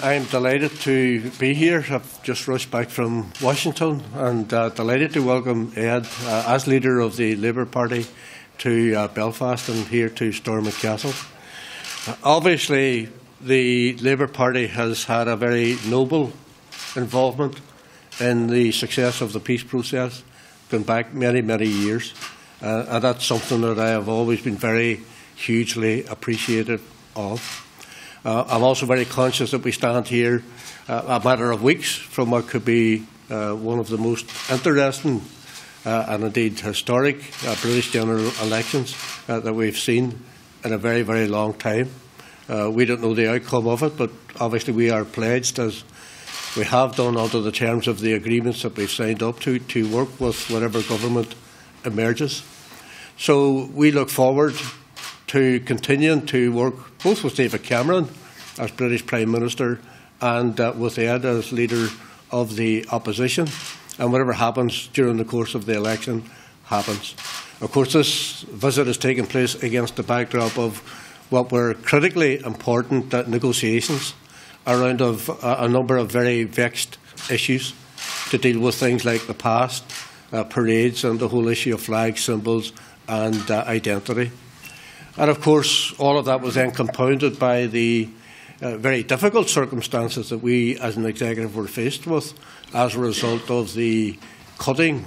I'm delighted to be here. I've just rushed back from Washington and delighted to welcome Ed as leader of the Labour Party to Belfast and here to Stormont Castle. Obviously, the Labour Party has had a very noble involvement in the success of the peace process, going back many, many years. And that's something that I have always been very hugely appreciative of. I'm also very conscious that we stand here a matter of weeks from what could be one of the most interesting and indeed historic British general elections that we've seen in a very, very long time. We don't know the outcome of it, but obviously we are pledged, as we have done under the terms of the agreements that we've signed up to work with whatever government emerges. So we look forward to continuing to work both with David Cameron as British Prime Minister and with Ed as leader of the opposition. And whatever happens during the course of the election happens. Of course, this visit has taken place against the backdrop of what were critically important negotiations around a number of very vexed issues to deal with things like the past, parades and the whole issue of flag symbols and identity. And of course, all of that was then compounded by the very difficult circumstances that we as an executive were faced with as a result of the cutting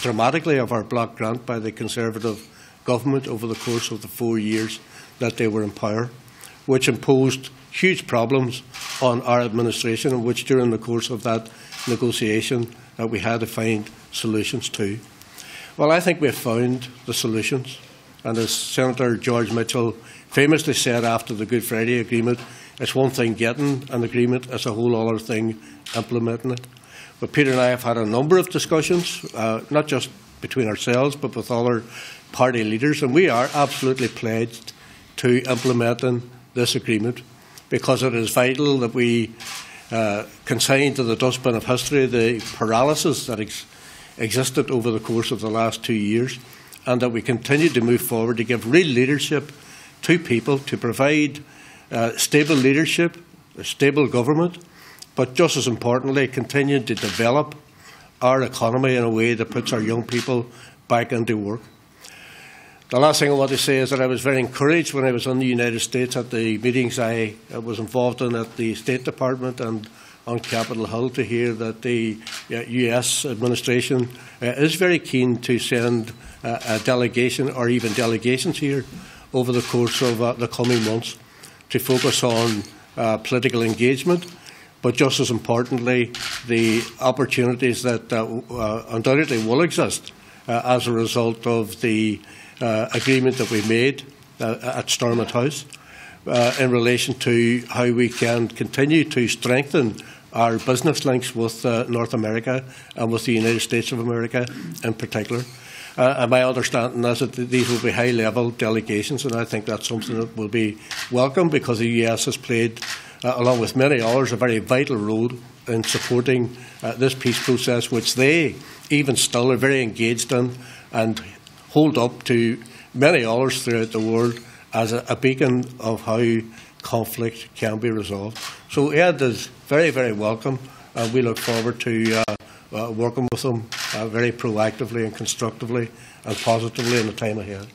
dramatically of our block grant by the Conservative government over the course of the 4 years that they were in power, which imposed huge problems on our administration and which during the course of that negotiation we had to find solutions to. Well, I think we have found the solutions. And as Senator George Mitchell famously said after the Good Friday Agreement, it's one thing getting an agreement, it's a whole other thing implementing it. But Peter and I have had a number of discussions, not just between ourselves, but with other party leaders, and we are absolutely pledged to implementing this agreement because it is vital that we consign to the dustbin of history the paralysis that existed over the course of the last 2 years, and that we continue to move forward to give real leadership to people, to provide stable leadership, a stable government, but just as importantly, continue to develop our economy in a way that puts our young people back into work. The last thing I want to say is that I was very encouraged when I was in the United States at the meetings I was involved in at the State Department and on Capitol Hill to hear that the US administration is very keen to send a delegation or even delegations here over the course of the coming months to focus on political engagement, but just as importantly, the opportunities that undoubtedly will exist as a result of the agreement that we made at Stormont House in relation to how we can continue to strengthen our business links with North America and with the United States of America in particular. And my understanding is that these will be high-level delegations, and I think that's something that will be welcome because the US has played, along with many others, a very vital role in supporting this peace process, which they even still are very engaged in and hold up to many others throughout the world as a beacon of how conflict can be resolved. So Ed is very, very welcome, and we look forward to working with them very proactively and constructively and positively in the time ahead.